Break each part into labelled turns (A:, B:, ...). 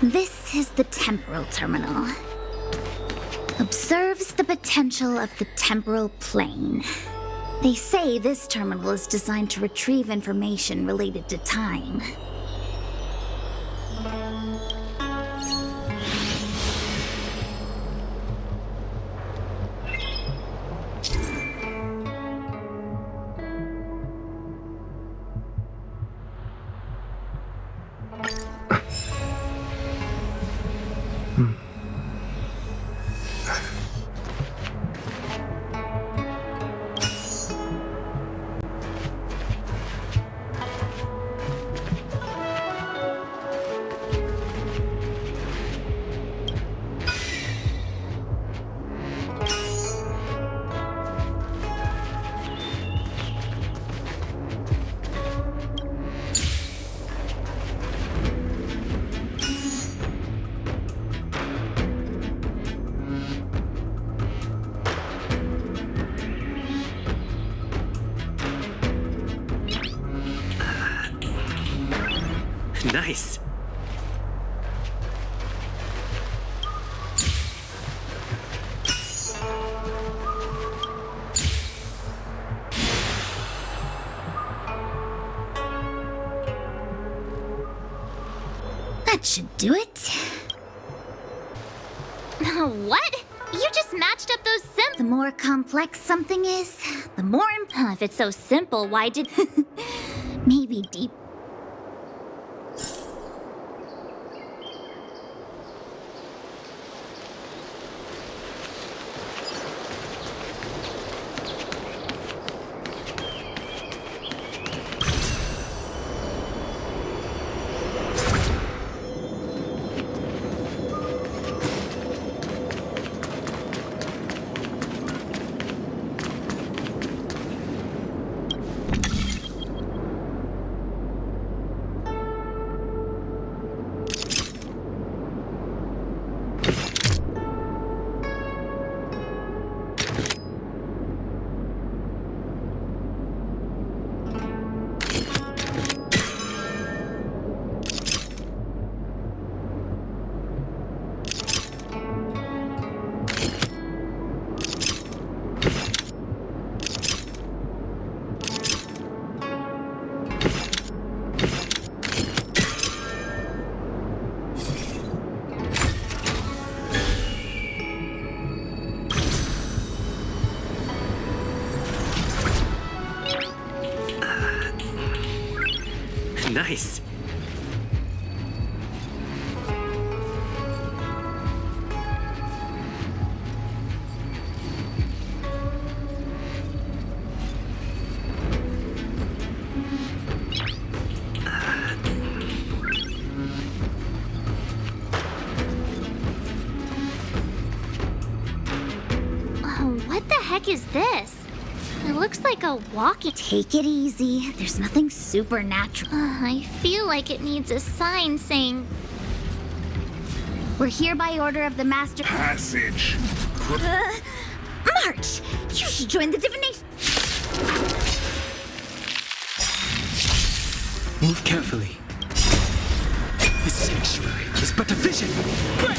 A: This is the temporal terminal. Observes the potential of the temporal plane. They say this terminal is designed to retrieve information related to time.
B: Nice.
A: That should do it.
C: What? You just matched up those symbols.
A: The more complex something is, the more
C: If it's so simple, why did...
A: maybe deep.
B: Nice.
C: What the heck is this? It looks like a walkie.
A: Take it easy. There's nothing supernatural.
C: I feel like it needs a sign saying...
A: We're here by order of the Master...
D: Passage.
A: March! You should join the divination...
B: Move carefully. The sanctuary is but a vision. Break!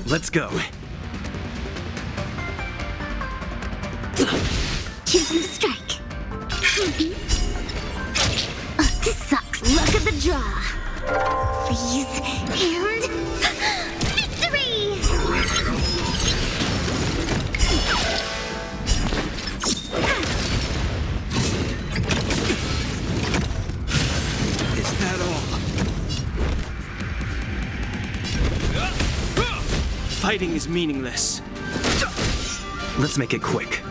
B: Let's go.
A: Choosing to strike. This sucks. Luck of the draw. Please. And... victory!
B: Is that all? Fighting is meaningless. Let's make it quick.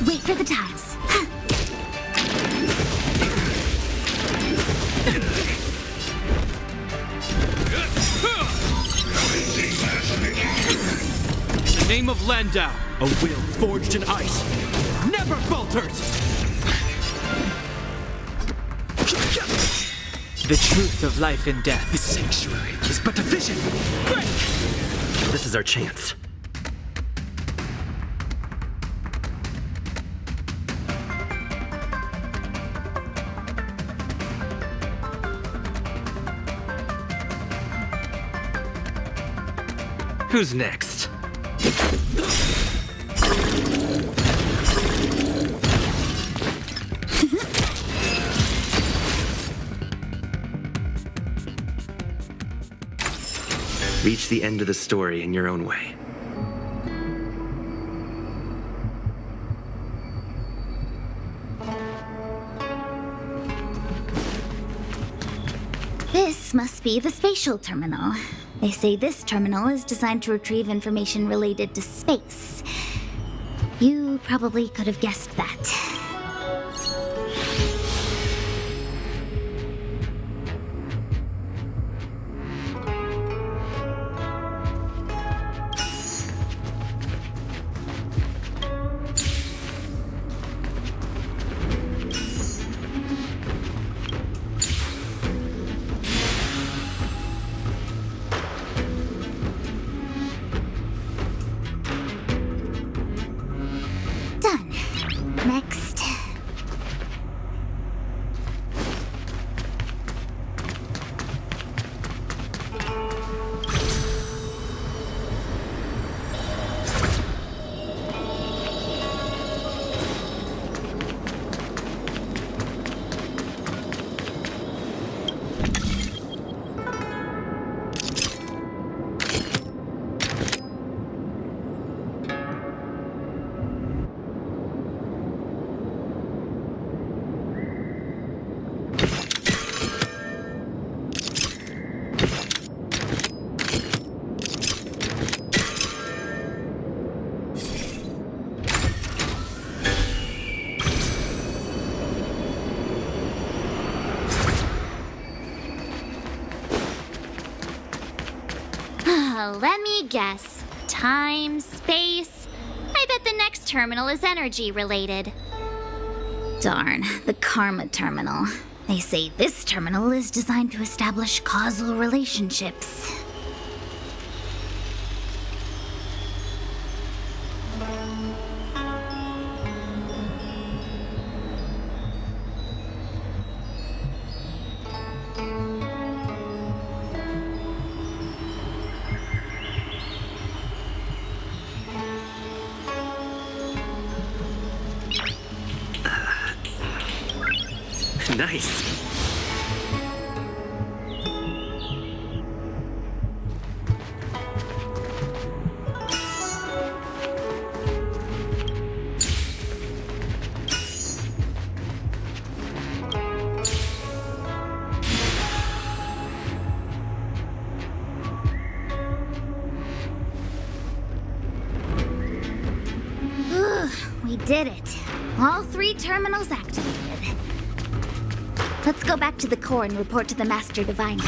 A: Wait for the tiles.
B: In the name of Landau, a will forged in ice, never falters! The truth of life and death. The sanctuary is but a vision. Break! This is our chance. Who's next? Reach the end of the story in your own way.
A: This must be the spatial terminal. They say this terminal is designed to retrieve information related to space. You probably could have guessed that. Done. Next.
C: Let me guess. Time, space. I bet the next terminal is energy related.
A: Darn, the Karma Terminal. They say this terminal is designed to establish causal relationships.
B: Nice.
A: We did it. All 3 terminals activated. Let's go back to the core and report to the Master Diviner.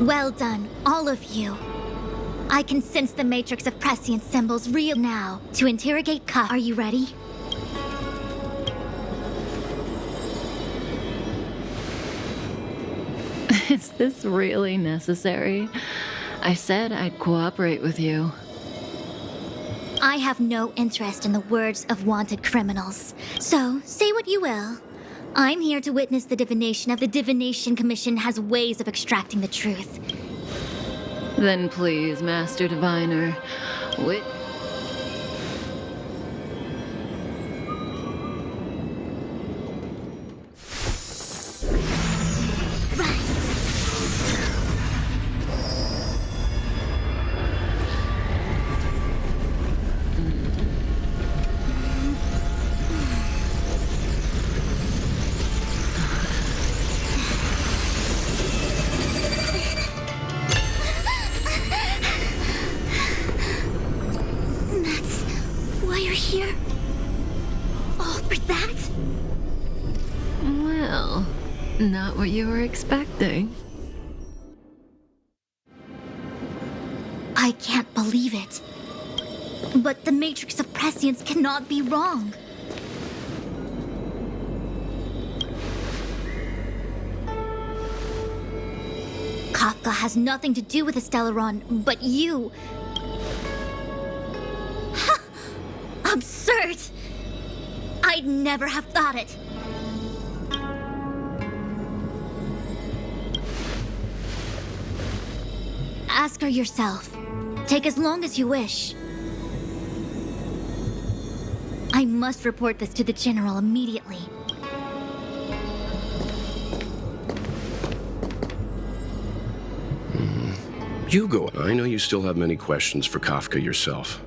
D: Well done, all of you. I can sense the matrix of prescient symbols real now. To interrogate Ka, are you ready?
E: Is this really necessary? I said I'd cooperate with you.
D: I have no interest in the words of wanted criminals. So, say what you will. I'm here to witness the divination of the Divination Commission has ways of extracting the truth.
E: Then please, Master Diviner,
D: Here? All for that?
E: Well, not what you were expecting.
D: I can't believe it. But the Matrix of Prescience cannot be wrong. Kafka has nothing to do with the Stellaron, but you... Absurd! I I'd never have thought it. Ask her yourself. Take as long as you wish. I must report this to the General immediately.
F: You go. I know you still have many questions for Kafka yourself.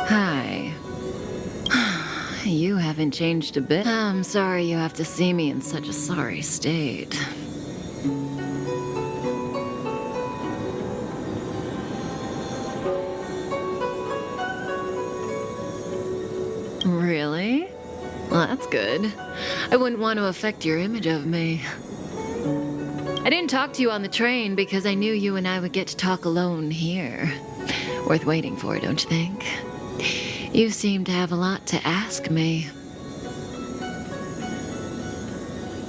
E: Hi. You haven't changed a bit. I'm sorry you have to see me in such a sorry state. Really? Well, that's good. I wouldn't want to affect your image of me. I didn't talk to you on the train because I knew you and I would get to talk alone here. Worth waiting for, don't you think? You seem to have a lot to ask me.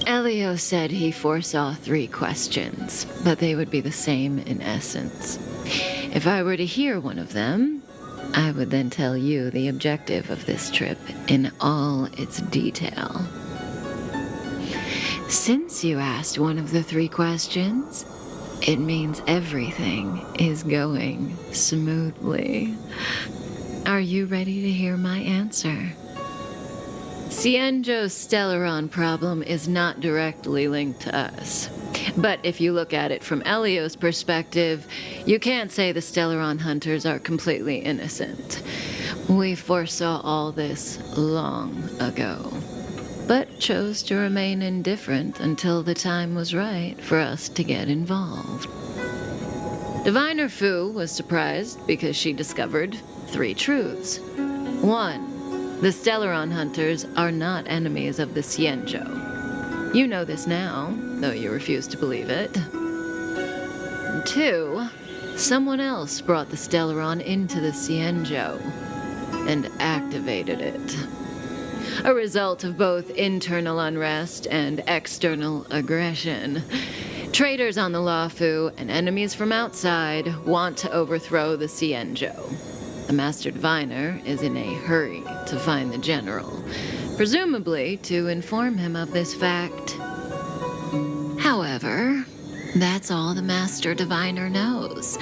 E: Elio said he foresaw 3 questions, but they would be the same in essence. If I were to hear one of them, I would then tell you the objective of this trip in all its detail. Since you asked one of the 3 questions, it means everything is going smoothly. Are you ready to hear my answer? Cienjo's Stellaron problem is not directly linked to us. But if you look at it from Elio's perspective, you can't say the Stellaron hunters are completely innocent. We foresaw all this long ago, but chose to remain indifferent until the time was right for us to get involved. Diviner Fu was surprised because she discovered 3 truths. 1, the Stellaron hunters are not enemies of the Cienjo. You know this now, though you refuse to believe it. 2, someone else brought the Stellaron into the Cienjo and activated it. A result of both internal unrest and external aggression. Traitors on the Luofu and enemies from outside want to overthrow the Cienjo. The Master Diviner is in a hurry to find the General, presumably to inform him of this fact. However, that's all the Master Diviner knows,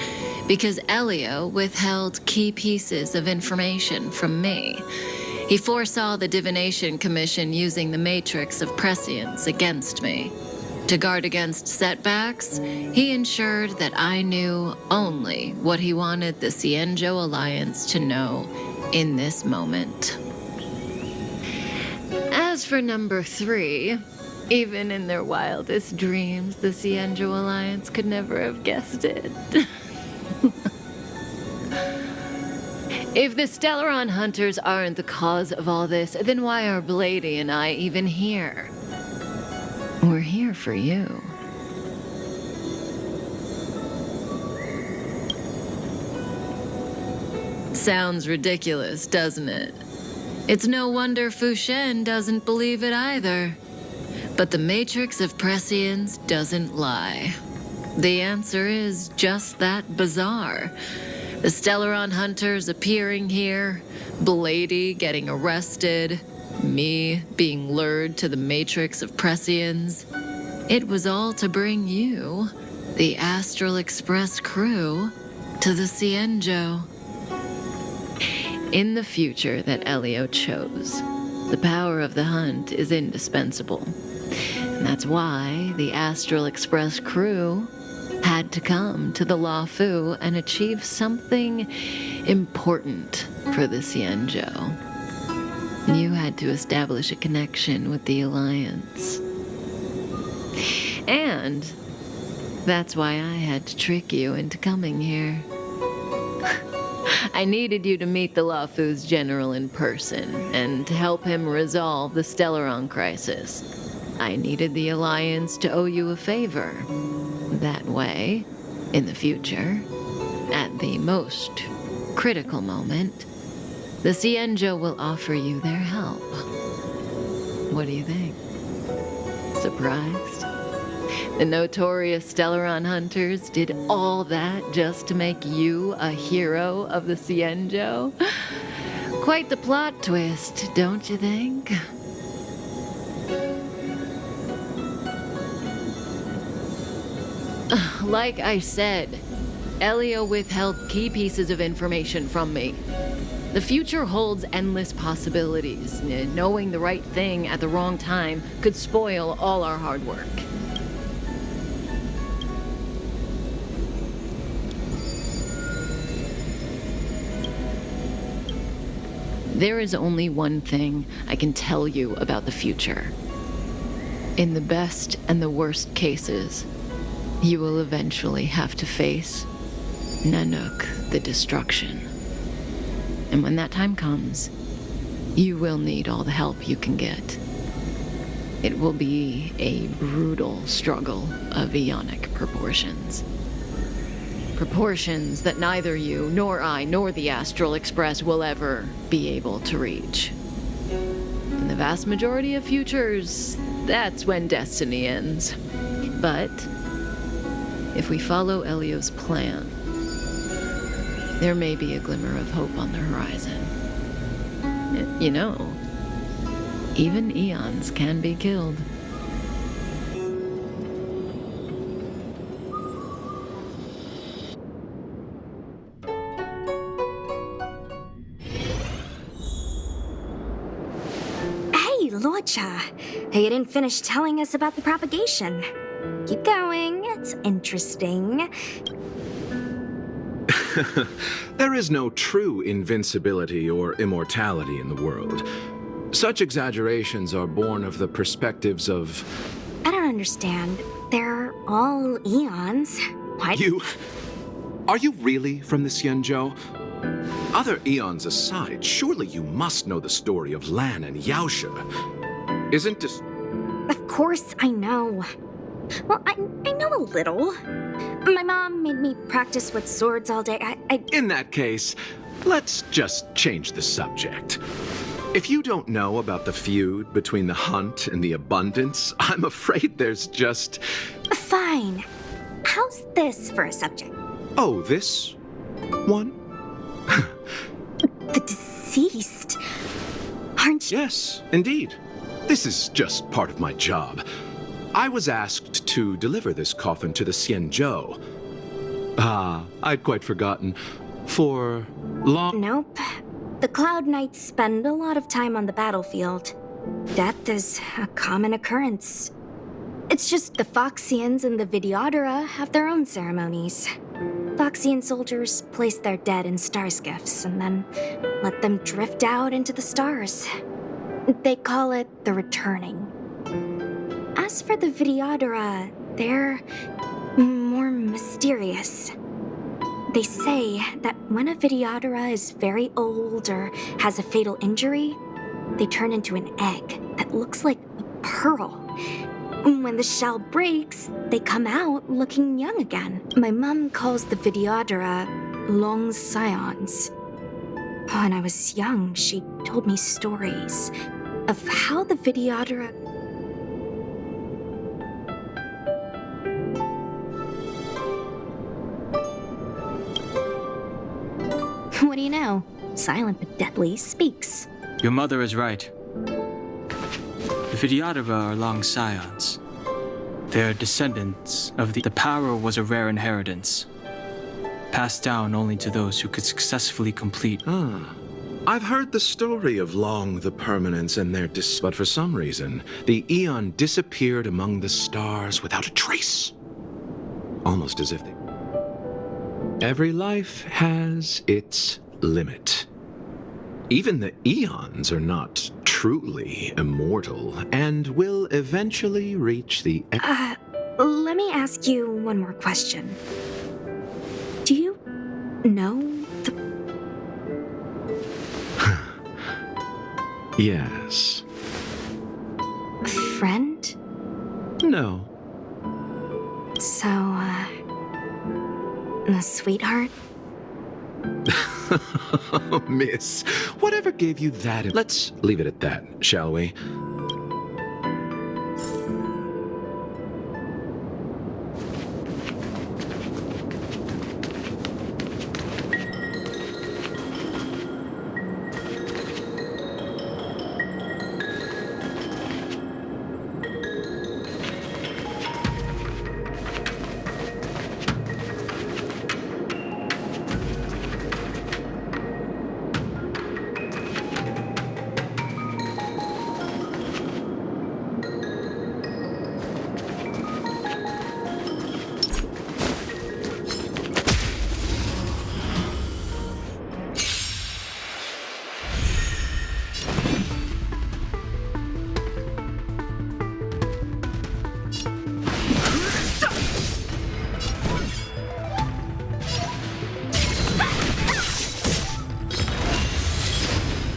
E: because Elio withheld key pieces of information from me. He foresaw the Divination Commission using the Matrix of Prescience against me. To guard against setbacks, he ensured that I knew only what he wanted the Cienjo Alliance to know in this moment. As for number 3, even in their wildest dreams, the Cienjo Alliance could never have guessed it. If the Stellaron hunters aren't the cause of all this, then why are Blady and I even here? We're here for you. Sounds ridiculous, doesn't it? It's no wonder Fu Shen doesn't believe it either. But the Matrix of Prescience doesn't lie. The answer is just that bizarre. The Stellaron hunters appearing here, Blady getting arrested, me being lured to the Matrix of Prescience. It was all to bring you, the Astral Express crew, to the Cienjo. In the future that Elio chose, the power of the hunt is indispensable. And that's why the Astral Express crew had to come to the Luofu and achieve something important for the Cienjo. You had to establish a connection with the Alliance. And that's why I had to trick you into coming here. I needed you to meet the Luofu's general in person and to help him resolve the Stellaron crisis. I needed the Alliance to owe you a favor. That way, in the future, at the most critical moment, the Cienjo will offer you their help. What do you think? Surprised? The notorious Stellaron hunters did all that just to make you a hero of the Cienjo? Quite the plot twist, don't you think? Like I said, Elio withheld key pieces of information from me. The future holds endless possibilities. Knowing the right thing at the wrong time could spoil all our hard work. There is only one thing I can tell you about the future. In the best and the worst cases, you will eventually have to face Nanook, the destruction. And when that time comes, you will need all the help you can get. It will be a brutal struggle of eonic proportions. Proportions that neither you, nor I, nor the Astral Express will ever be able to reach. In the vast majority of futures, that's when destiny ends. But if we follow Elio's plan, there may be a glimmer of hope on the horizon. You know, even eons can be killed.
G: Hey, Lorcha, you didn't finish telling us about the propagation. Keep going, it's interesting.
F: There is no true invincibility or immortality in the world. Such exaggerations are born of the perspectives of...
G: I don't understand. They're all eons. Why?
F: Are you really from the Cienjo? Other eons aside, surely you must know the story of Lan and Yaosha. Isn't this...
G: Of course I know. Well, I know a little. My mom made me practice with swords all day.
F: In that case, let's just change the subject. If you don't know about the feud between the Hunt and the Abundance, I'm afraid there's just...
G: Fine. How's this for a subject?
F: Oh, this one?
G: The deceased. Aren't you?
F: Yes, indeed. This is just part of my job. I was asked to deliver this coffin to the Cienjo. I'd quite forgotten. For long...
G: Nope. The Cloud Knights spend a lot of time on the battlefield. Death is a common occurrence. It's just the Foxians and the Videodora have their own ceremonies. Foxian soldiers place their dead in star skiffs and then let them drift out into the stars. They call it the returning. As for the Videodora, they're more mysterious. They say that when a Videodora is very old or has a fatal injury, they turn into an egg that looks like a pearl. When the shell breaks, they come out looking young again. My mom calls the Videodora long scions. When I was young, she told me stories of how the Videodora... What do you know? Silent but deadly speaks.
H: Your mother is right. The Videodora are long scions. They're descendants of the power was a rare inheritance, passed down only to those who could successfully complete.
F: I've heard the story of Long the Permanence and their but for some reason, the Eon disappeared among the stars without a trace. Almost as if they... Every life has its limit. Even the Eons are not truly immortal and will eventually reach the...
G: Let me ask you one more question. Do you know the...
F: Yes.
G: friend?
F: No.
G: So, a sweetheart?
F: Miss, whatever gave you that... Let's leave it at that, shall we?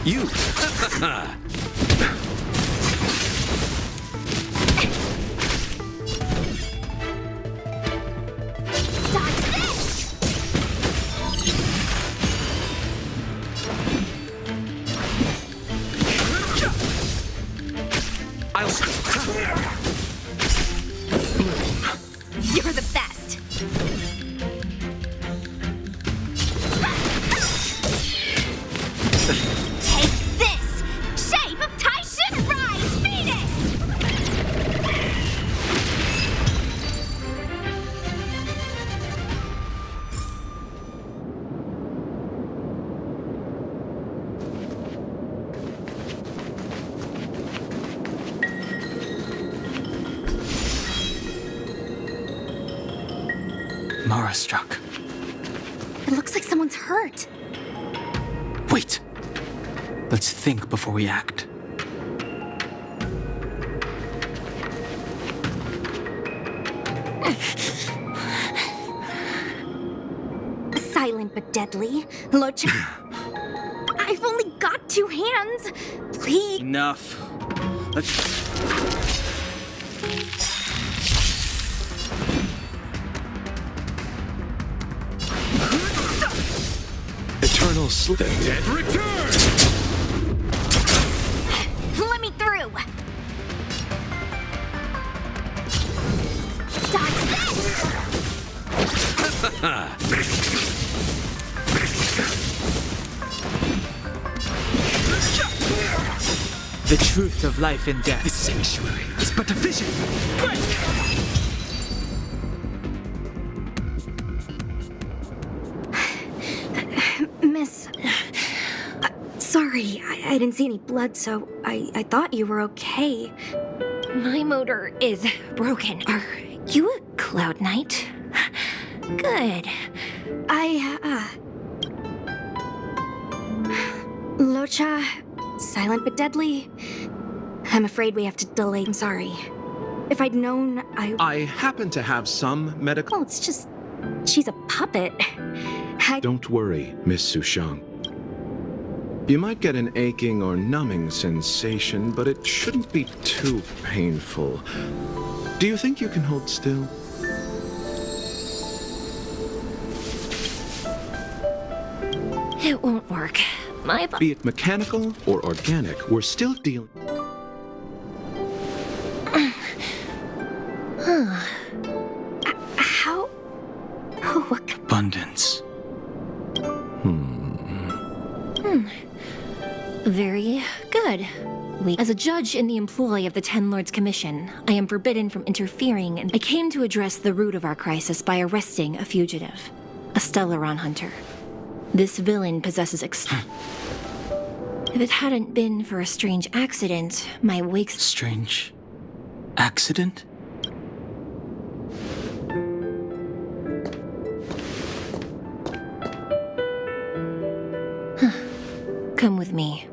B: You!
G: You're the best. Take this! Shape of Taishan Rise Venus!
H: Mara struck.
G: It looks like someone's hurt.
H: Wait! Let's think before we act.
G: Silent but deadly. Locha. I've only got 2 hands. Please.
H: Enough. Let's...
F: Eternal slip. The dead
B: Return!
G: Let me through. Dodge this!
B: The truth of life and death. The sanctuary is but a vision. Break!
G: Miss... sorry, I didn't see any blood, so I thought you were okay. My motor is broken. Are you a Cloud Knight? Good. Locha, silent but deadly. I'm afraid we have to delay. I'm sorry. If I'd known,
F: I happen to have some medical...
G: Well, it's just... she's a puppet.
F: Don't worry, Miss Sushang. You might get an aching or numbing sensation, but it shouldn't be too painful. Do you think you can hold still?
G: It won't work. My
F: Be it mechanical or organic, we're still dealing...
G: How? Oh, what?
H: Abundance.
I: Very good. As a judge in the employ of the Ten Lords Commission, I am forbidden from interfering, and I came to address the root of our crisis by arresting a fugitive, a Stellaron hunter. This villain possesses If it hadn't been for a strange accident, my wakes...
H: Strange accident?
I: Come with me.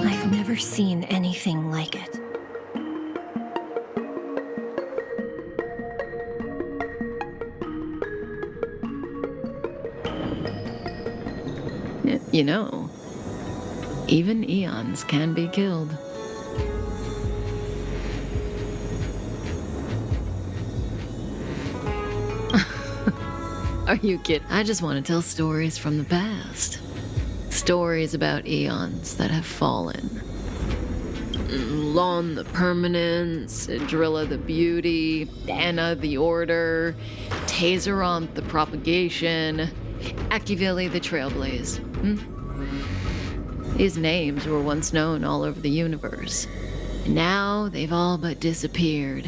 I: I've never seen anything like it.
E: You know, even eons can be killed. Are you kidding? I just want to tell stories from the past. Stories about eons that have fallen. Lon the Permanence, Drilla the Beauty, Anna the Order, Tazeronth the Propagation, Akivili the Trailblaze. These names were once known all over the universe. And now they've all but disappeared,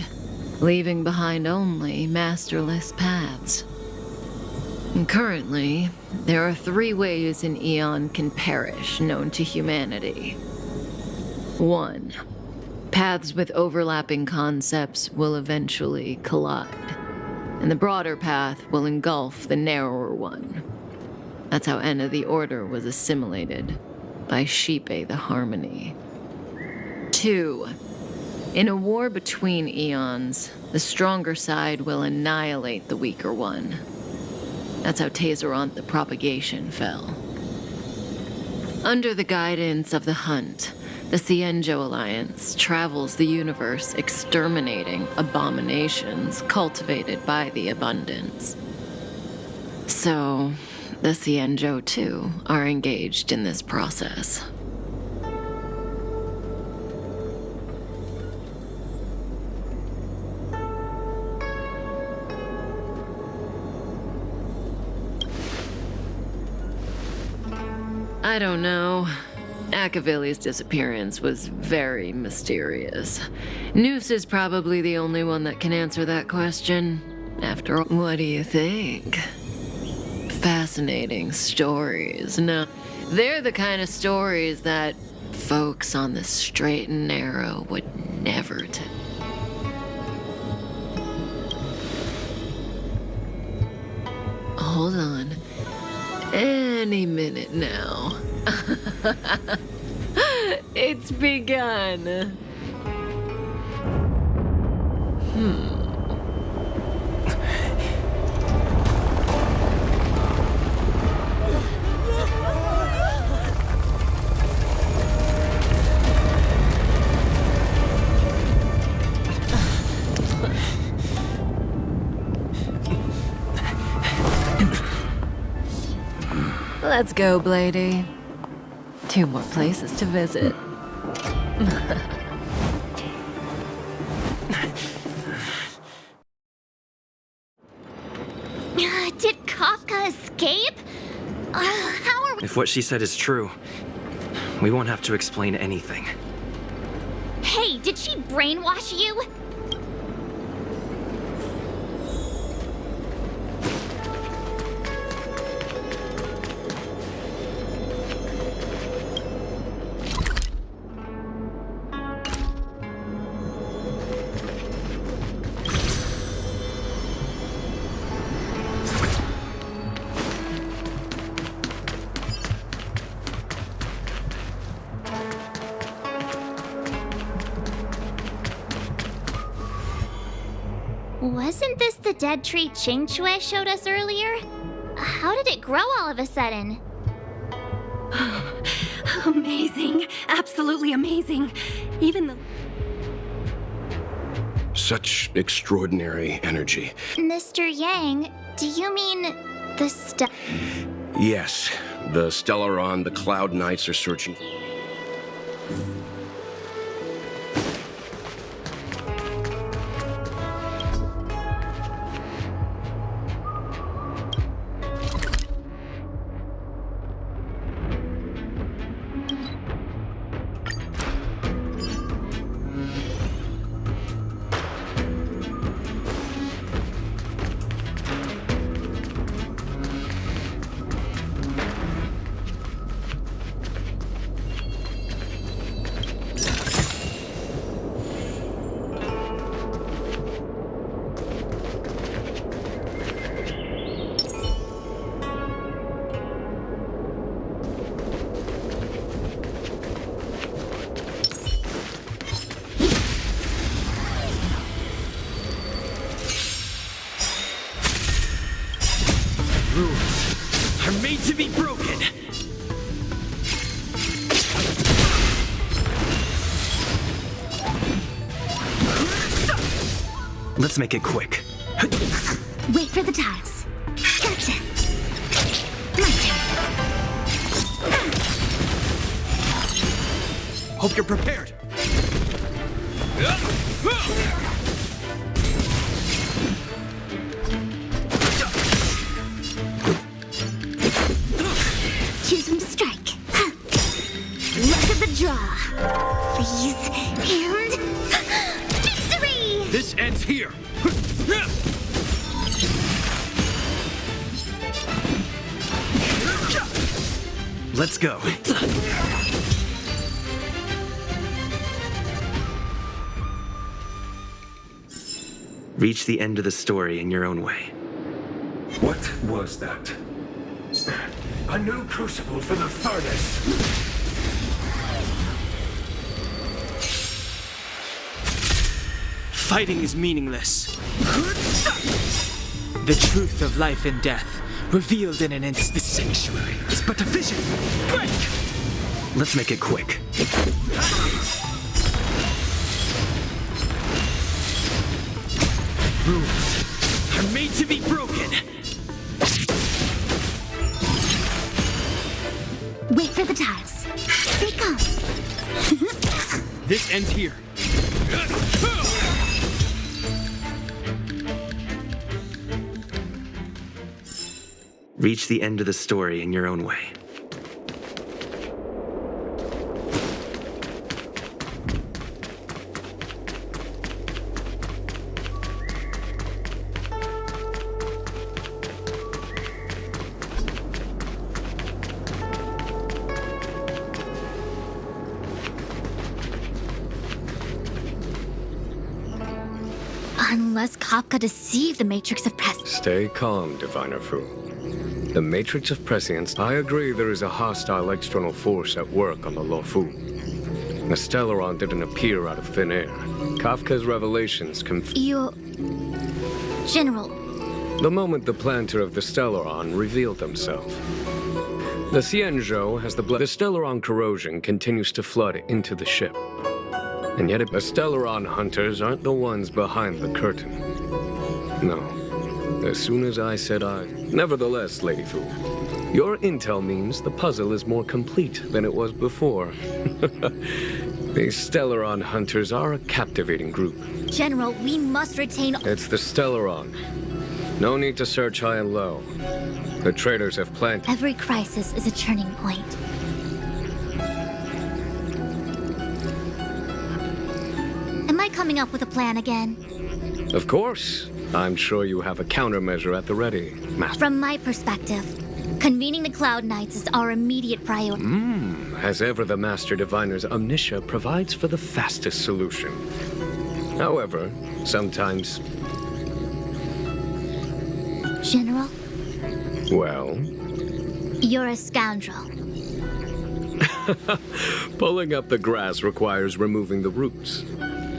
E: leaving behind only masterless paths. And currently, there are 3 ways an eon can perish known to humanity. 1. Paths with overlapping concepts will eventually collide, and the broader path will engulf the narrower one. That's how Enna the Order was assimilated by Shipe the Harmony. 2. In a war between eons, the stronger side will annihilate the weaker one. That's how Tazeronth the Propagation fell. Under the guidance of the Hunt, the Cienjo Alliance travels the universe exterminating abominations cultivated by the Abundance. So, the Cienjo, too, are engaged in this process. I don't know. Akavili's disappearance was very mysterious. Noose is probably the only one that can answer that question. After all, what do you think? Fascinating stories. No, they're the kind of stories that folks on the straight and narrow would never tell. Hold on. Any minute now. It's begun. Let's go, Blady. 2 more places to visit.
C: Did Kafka escape? How are we?
B: If what she said is true, we won't have to explain anything.
C: Hey, did she brainwash you? Wasn't this the dead tree Qingque showed us earlier? How did it grow all of a sudden?
J: Amazing. Absolutely amazing. Even the...
K: Such extraordinary energy.
C: Mr. Yang, do you mean the
K: Yes, the Stellaron, the Cloud Knights are searching.
B: Rules are made to be broken. Let's make it quick.
A: Wait for the tiles. Gotcha. My turn.
B: Hope you're prepared.
A: Choose when to strike. Huh. Look at the draw. Please. And... victory!
B: This ends here. Let's go. Reach the end of the story in your own way.
L: What was that? A new crucible for the furnace.
H: Fighting is meaningless. The truth of life and death, revealed in an instant.
B: This sanctuary is but a vision. Break! Let's make it quick. Rules are made to be broken.
A: Wait for the tiles. They come.
H: This ends here.
B: Reach the end of the story in your own way.
D: Unless Kafka deceived the Matrix of Prescience.
M: Stay calm, Diviner Fu. The Matrix of Prescience. I agree there is a hostile external force at work on the Luofu. The Stellaron didn't appear out of thin air. Kafka's revelations
D: You... General.
M: The moment the planter of the Stellaron revealed himself. The Xianzhou has the Stellaron corrosion continues to flood into the ship. And yet the Stellaron hunters aren't the ones behind the curtain. No. As soon as I said I... Nevertheless, Lady Fu, your intel means the puzzle is more complete than it was before. These Stellaron hunters are a captivating group.
D: General, we must retain...
M: It's the Stellaron. No need to search high and low. The traitors have planted...
D: Every crisis is a turning point. Am I coming up with a plan again?
M: Of course. I'm sure you have a countermeasure at the ready, Master.
D: From my perspective, convening the Cloud Knights is our immediate priority.
M: As ever, the Master Diviner's omniscia provides for the fastest solution. However, sometimes...
D: General?
M: Well?
D: You're a scoundrel.
M: Pulling up the grass requires removing the roots.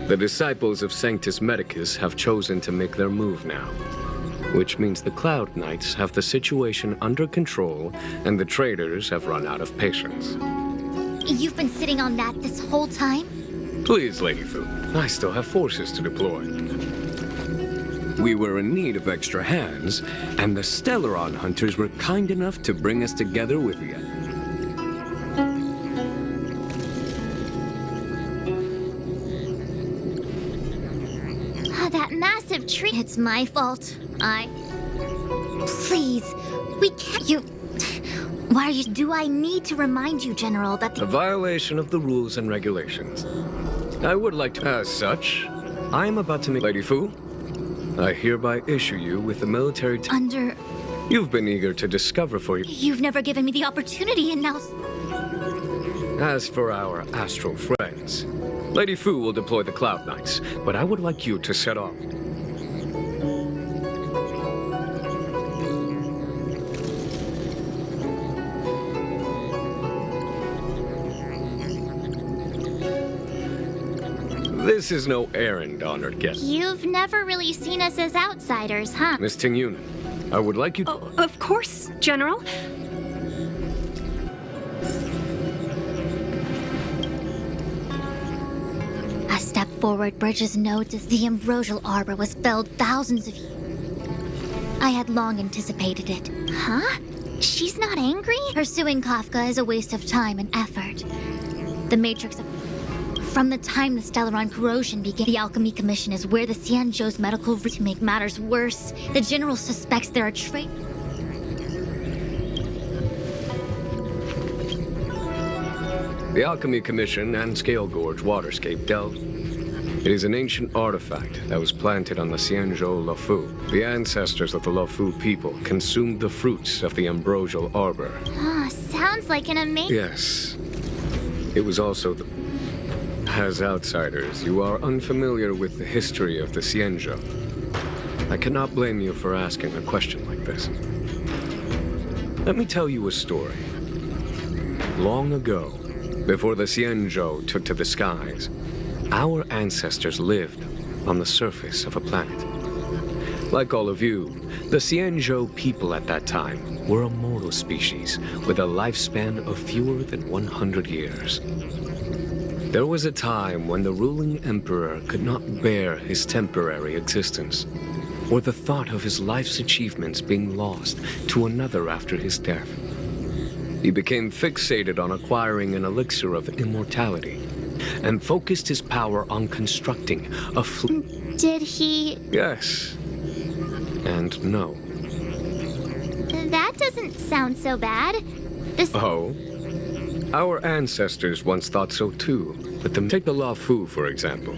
M: The disciples of Sanctus Medicus have chosen to make their move now, which means the Cloud Knights have the situation under control and the traitors have run out of patience.
D: You've been sitting on that this whole time?
M: Please, Lady Fu, I still have forces to deploy. We were in need of extra hands, and the Stellaron hunters were kind enough to bring us together with you.
C: That massive tree.
D: It's my fault. Please, we can't... Why are you... Do I need to remind you, General, that
M: A violation of the rules and regulations. I would like to... As such, I am about to make... Lady Fu, I hereby issue you with the military...
D: Under...
M: You've been eager to discover for you...
D: You've never given me the opportunity, and now...
M: As for our astral friends, Lady Fu will deploy the Cloud Knights, but I would like you to set off. This is no errand, honored guest.
C: You've never really seen us as outsiders, huh?
M: Miss Tingyun, I would like you...
J: Oh, of course, General.
D: A step forward, Bridges noticed the ambrosial arbor was felled thousands of years. I had long anticipated it.
C: Huh? She's not angry?
D: Pursuing Kafka is a waste of time and effort. The Matrix of... From the time the Stellaron corrosion began, the Alchemy Commission is where the Xianzhou's medical... To make matters worse, the General suspects there are
M: The Alchemy Commission and Scale Gorge Waterscape delve. It is an ancient artifact that was planted on the Xianzhou Luofu. The ancestors of the Luofu people consumed the fruits of the ambrosial arbor.
C: Sounds like an amazing...
M: Yes. It was also the... As outsiders, you are unfamiliar with the history of the Xianzhou. I cannot blame you for asking a question like this. Let me tell you a story. Long ago, before the Xianzhou took to the skies, our ancestors lived on the surface of a planet. Like all of you, the Xianzhou people at that time were a mortal species with a lifespan of fewer than 100 years. There was a time when the ruling emperor could not bear his temporary existence, or the thought of his life's achievements being lost to another after his death. He became fixated on acquiring an elixir of immortality, and focused his power on constructing a fleet.
C: Did he...
M: Yes. And no.
C: That doesn't sound so bad.
M: Oh? Our ancestors once thought so too. But take the Lao Fu, for example.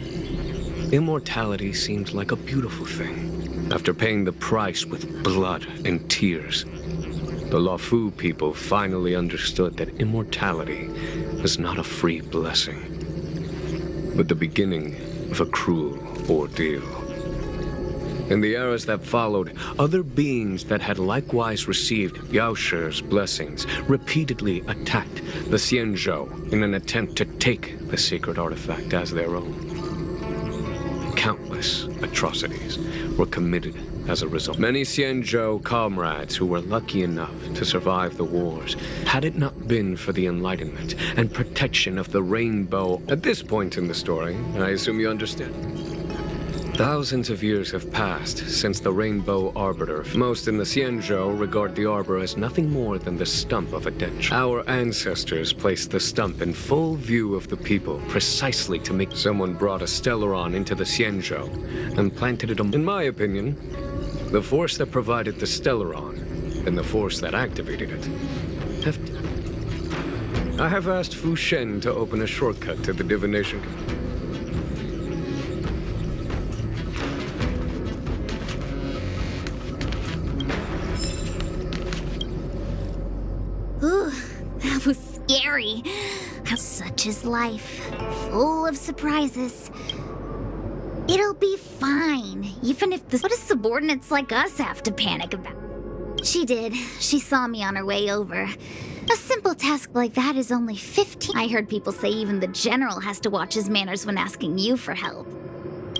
M: Immortality seemed like a beautiful thing. After paying the price with blood and tears, the Lao Fu people finally understood that immortality is not a free blessing, but the beginning of a cruel ordeal. In the eras that followed, other beings that had likewise received Yao Shi's blessings repeatedly attacked the Xianzhou in an attempt to take the sacred artifact as their own. Countless atrocities were committed as a result. Many Xianzhou comrades who were lucky enough to survive the wars, had it not been for the enlightenment and protection of the rainbow. At this point in the story, I assume you understand. Thousands of years have passed since the Rainbow Arbiter. Most in the Xianzhou regard the arbor as nothing more than the stump of a dead tree. Our ancestors placed the stump in full view of the people, precisely to make someone brought a Stellaron into the Xianzhou and planted it. In my opinion, the force that provided the Stellaron and the force that activated it I have asked Fu Shen to open a shortcut to the divination.
A: Ooh, that was scary. Such is life, full of surprises. It'll be fine, even if what do subordinates like us have to panic about? She did. She saw me on her way over. A simple task like that is only 15. I heard people say even the general has to watch his manners when asking you for help.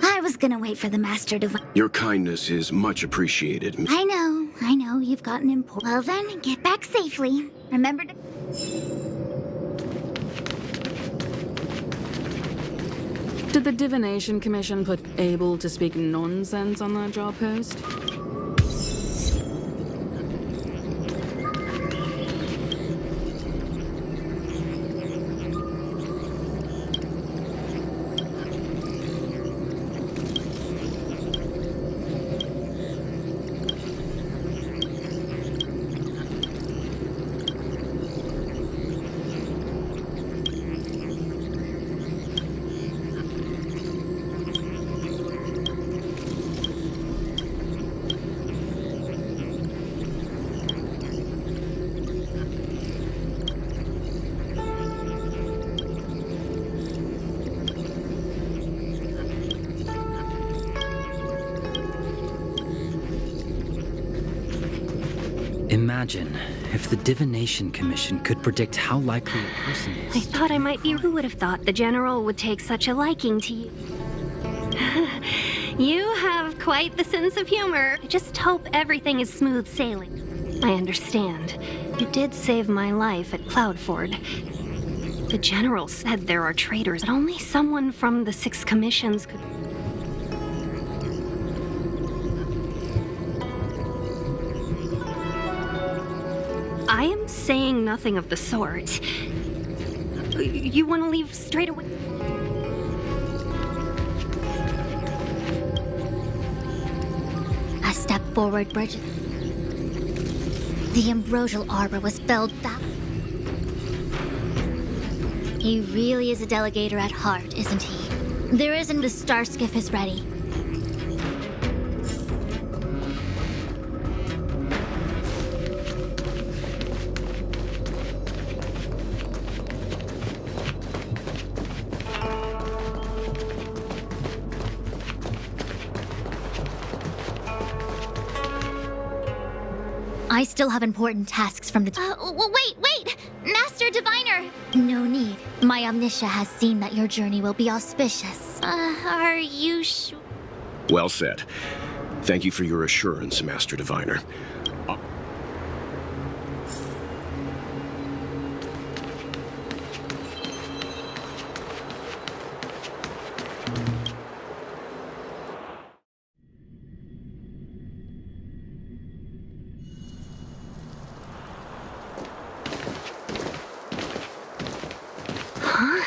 A: I was gonna wait for the master to...
K: Your kindness is much appreciated.
A: I know, you've got an important... Well then, get back safely. Remember to...
N: Did the Divination Commission put able to speak nonsense on that job post?
B: Imagine if the Divination Commission could predict how likely a person is.
J: I thought I might be. Who would have thought the General would take such a liking to you? You have quite the sense of humor. I just hope everything is smooth sailing. I understand. You did save my life at Cloudford. The General said there are traitors, but only someone from the 6 commissions could... I am saying nothing of the sort. You want to leave straight away?
D: I stepped forward, Bridget. The ambrosial arbor was felled down. He really is a delegator at heart, isn't he? There isn't. The star skiff is ready. I still have important tasks from the...
C: Wait! Master Diviner!
D: No need. My Omniscia has seen that your journey will be auspicious.
C: Are you sure?
K: Well said. Thank you for your assurance, Master Diviner.
J: Huh?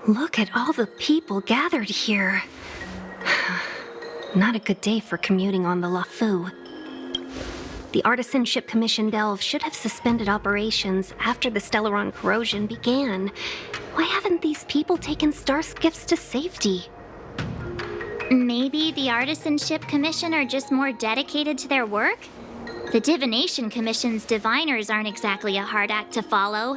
J: Look at all the people gathered here. Not a good day for commuting on the LaFu. The Artisanship Commission Delve should have suspended operations after the Stellaron corrosion began. Why haven't these people taken star skiffs to safety?
C: Maybe the Artisanship Commission are just more dedicated to their work? The Divination Commission's diviners aren't exactly a hard act to follow.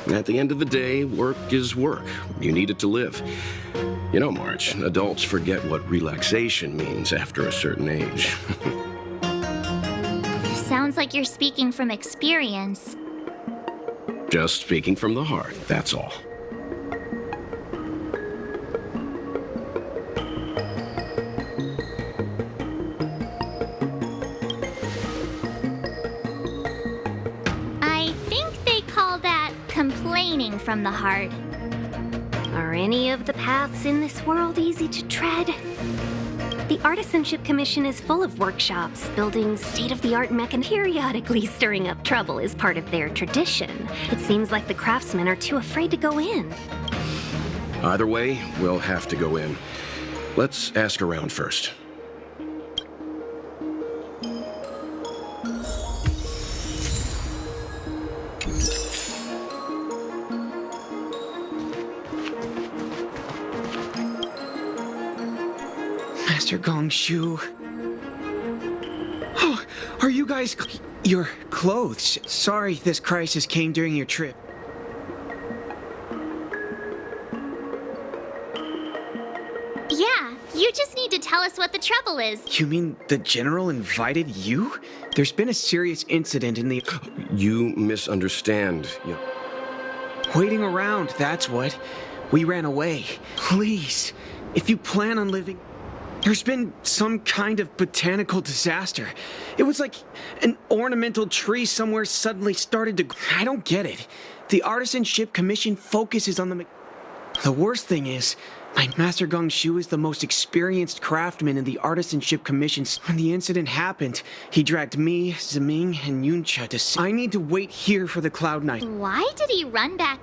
K: At the end of the day, work is work. You need it to live. You know, March, adults forget what relaxation means after a certain age.
C: Sounds like you're speaking from experience.
K: Just speaking from the heart, that's all.
C: I think they call that complaining from the heart.
J: Are any of the paths in this world easy to tread? The Artisanship Commission is full of workshops, building state-of-the-art mech, and periodically stirring up trouble is part of their tradition. It seems like the craftsmen are too afraid to go in.
K: Either way, we'll have to go in. Let's ask around first.
O: Master Gongshu. Oh, are you guys your clothes? Sorry this crisis came during your trip.
C: Yeah, you just need to tell us what the trouble is.
O: You mean the general invited you? There's been a serious incident in the...
K: You misunderstand.
O: Waiting around, that's what. We ran away. Please, if you plan on living... There's been some kind of botanical disaster. It was like an ornamental tree somewhere suddenly started to... I don't get it. The Artisanship Commission focuses on the... The worst thing is, my Master Gongshu is the most experienced craftsman in the Artisanship Commission. When the incident happened, he dragged me, Zeming, and Yuncha to... I need to wait here for the Cloud Knight.
C: Why did he run back?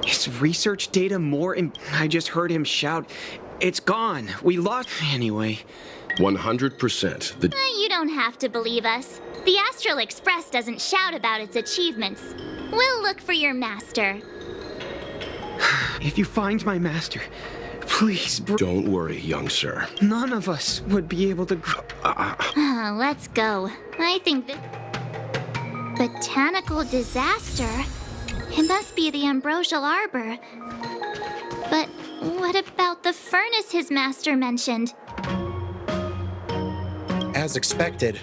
O: Is research data more I just heard him shout, "It's gone! We lost..." Anyway.
K: 100%.
C: You don't have to believe us. The Astral Express doesn't shout about its achievements. We'll look for your master.
O: If you find my master, please...
K: Don't worry, young sir.
O: None of us would be able to...
C: Let's go. I think that... Botanical disaster? It must be the Ambrosial Arbor. But what about the furnace his master mentioned?
P: As expected,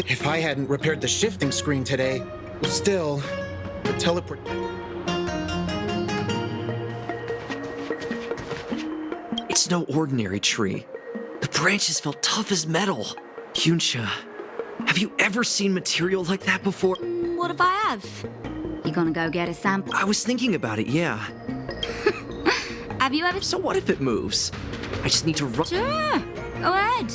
P: if I hadn't repaired the shifting screen today, still, the teleport...
B: It's no ordinary tree. The branches felt tough as metal. Yuncha, have you ever seen material like that before?
Q: What if I have? You gonna go get a sample?
B: I was thinking about it, yeah.
Q: Have you ever...
B: So what if it moves? I just need to run...
Q: Sure, go ahead.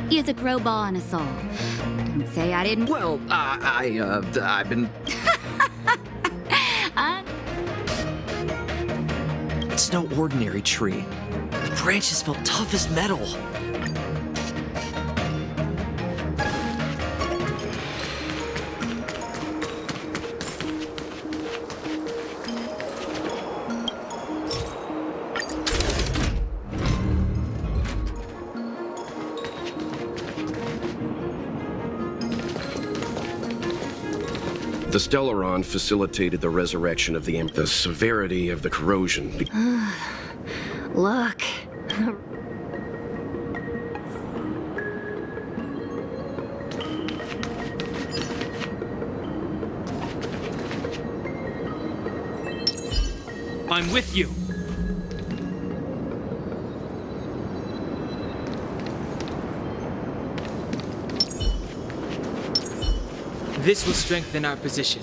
Q: You're the crowbar and a saw. Don't say I didn't...
B: Well, I've been... It's no ordinary tree. The branches felt tough as metal.
K: The Stellaron facilitated the resurrection of the Imp. The severity of the corrosion...
J: Look.
H: I'm with you. This will strengthen our position.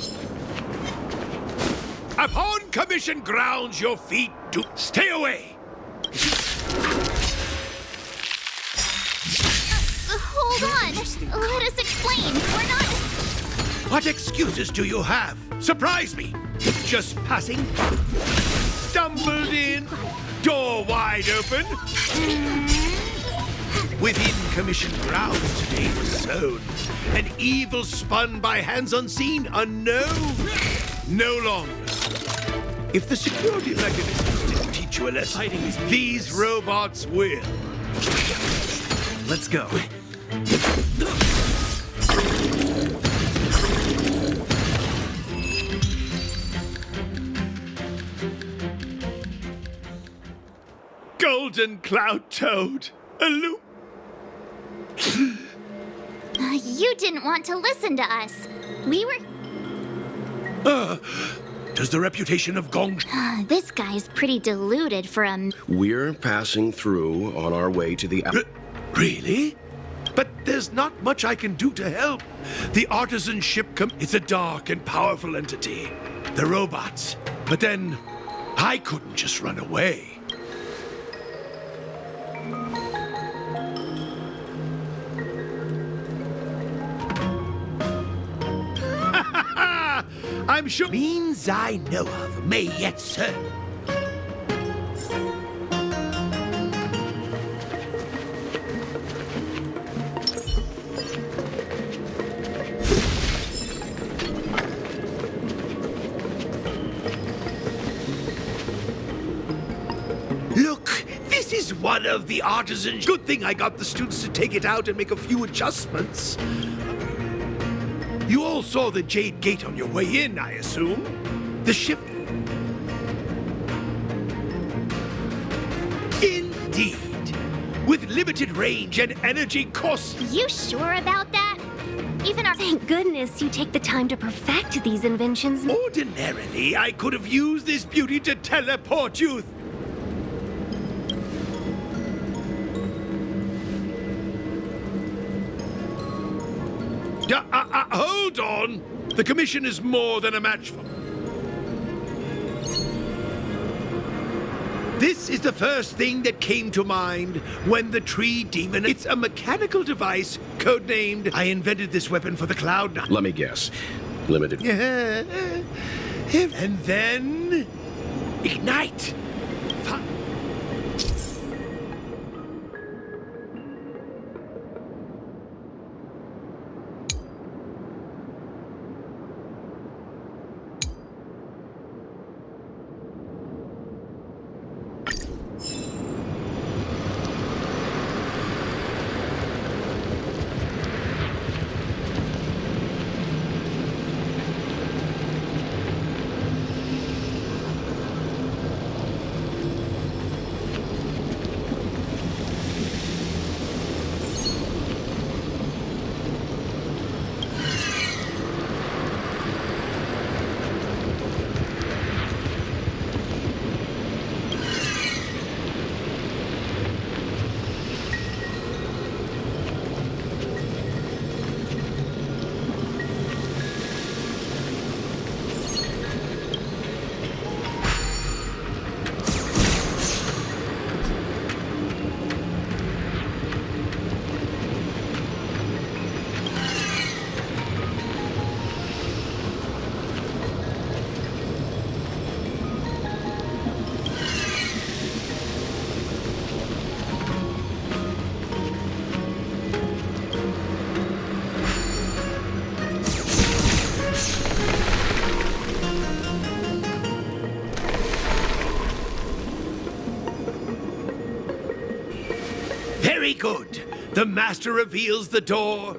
L: Upon commission grounds, your feet do stay away.
C: Hold on. Let us explain. We're not...
L: What excuses do you have? Surprise me. Just passing. Stumbled in. Door wide open. Within commission grounds today was sown. An evil spun by hands unseen, unknown. No longer. If the security mechanisms didn't teach you a lesson, these robots will.
B: Let's go.
L: Golden Cloud Toad.
C: You didn't want to listen to us. We were...
L: Does the reputation of Gong...
C: This guy's pretty deluded for a...
K: We're passing through on our way to the...
L: Really? But there's not much I can do to help. The artisan ship it's a dark and powerful entity. The robots. But then, I couldn't just run away. I'm sure means I know of may yet serve. Look, this is one of the artisans. Good thing I got the students to take it out and make a few adjustments. You all saw the Jade Gate on your way in, I assume? The ship... Indeed. With limited range and energy costs...
C: You sure about that? Even our...
J: Thank goodness you take the time to perfect these inventions.
L: Ordinarily, I could have used this beauty to teleport you... Hold on! The commission is more than a match for... This is the first thing that came to mind when the tree demon... It's a mechanical device, codenamed... I invented this weapon for the Cloud Knight.
K: Let me guess. Limited...
L: And then... Ignite! Very good. The master reveals the door.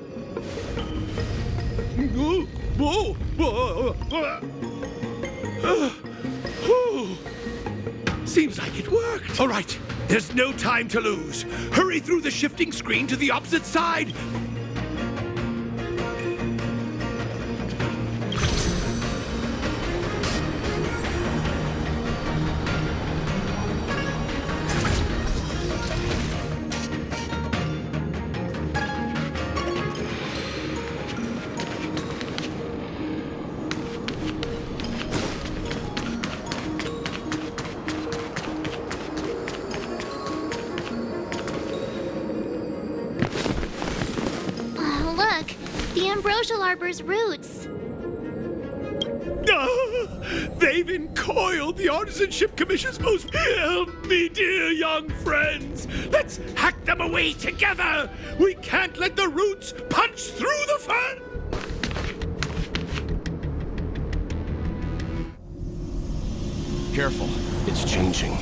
L: Seems like it worked. All right, there's no time to lose. Hurry through the shifting screen to the opposite side.
C: Ambrosial Arbor's roots.
L: They've encoiled the Artisanship Commission's most... Help me, dear young friends! Let's hack them away together! We can't let the roots punch through the fern!
K: Careful, it's changing.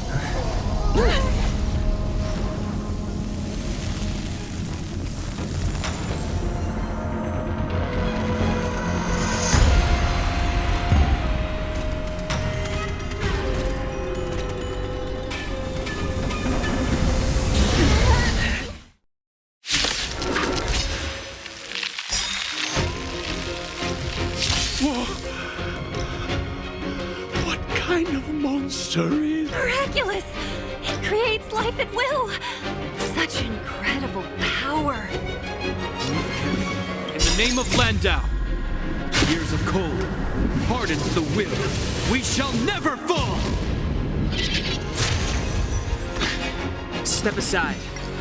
L: What kind of monster is...
J: Miraculous! It creates life at will! Such incredible power!
H: In the name of Landau, years of cold hardens the will. We shall never fall! Step aside.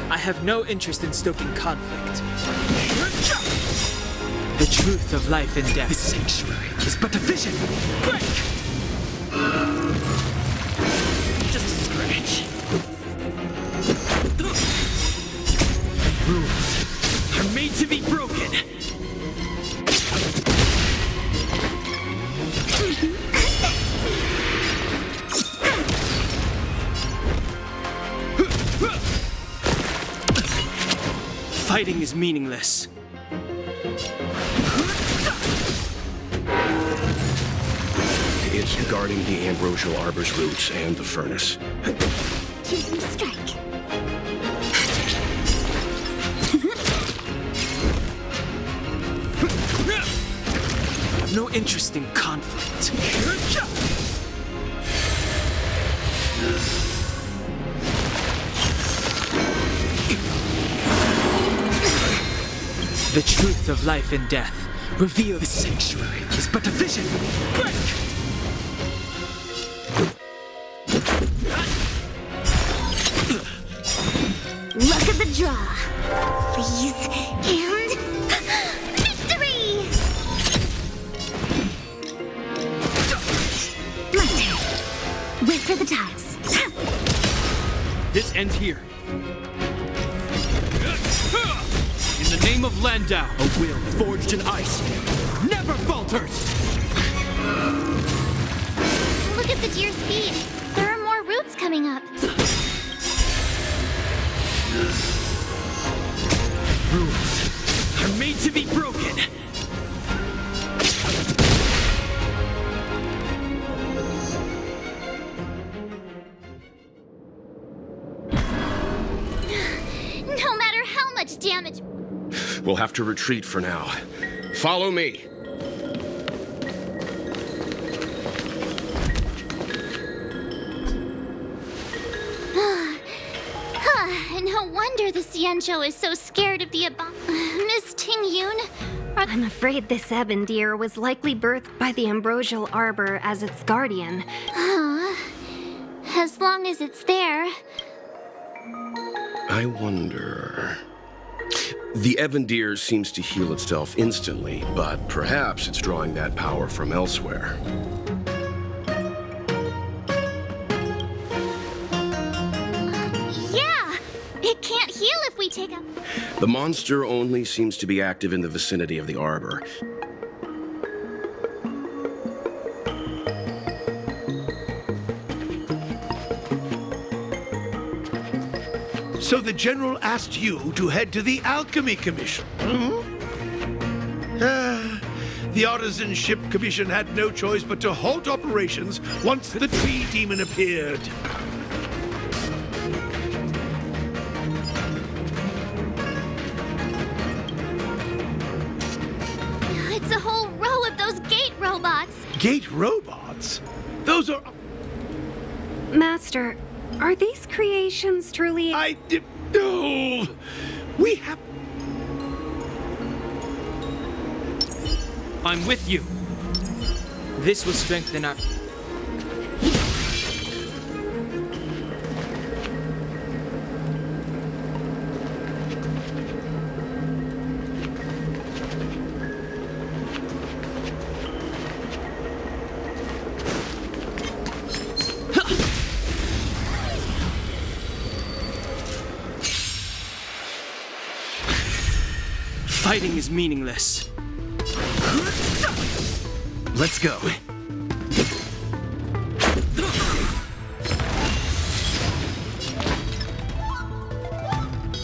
H: I have no interest in stoking conflict. The truth of life and death.
B: The sanctuary is but a vision.
H: Break!
B: Just a scratch. Rules are made to be broken.
H: Fighting is meaningless.
K: It's guarding the Ambrosial Arbor's roots and the furnace.
A: Choose me strike.
H: No interest in conflict. The truth of life and death. Reveal
B: The sanctuary is but a vision.
H: Break!
A: Luck of the draw. Please. And... victory! My turn. Wait for the tiles.
H: This ends here. In the name of Landau, a will forged in ice never falters!
C: Look at the deer's feet. There are more roots coming up.
B: Rules are made to be broken.
C: No matter how much damage...
K: We'll have to retreat for now. Follow me.
C: No wonder the Xianzhou is so scared of the Miss Tingyun.
J: I'm afraid this Ebendir was likely birthed by the Ambrosial Arbor as its guardian.
C: As long as it's there.
K: I wonder... The Ebendir seems to heal itself instantly, but perhaps it's drawing that power from elsewhere.
C: Yeah! It can't heal if we take a...
K: The monster only seems to be active in the vicinity of the arbor.
L: So the General asked you to head to the Alchemy Commission, the Artisanship Commission had no choice but to halt operations once the tree demon appeared.
C: It's a whole row of those gate robots.
L: Gate robots? Those are...
J: Master, are these creations truly...
L: No! We have...
H: I'm with you. This will strengthen our... Hiding is meaningless.
B: Let's go.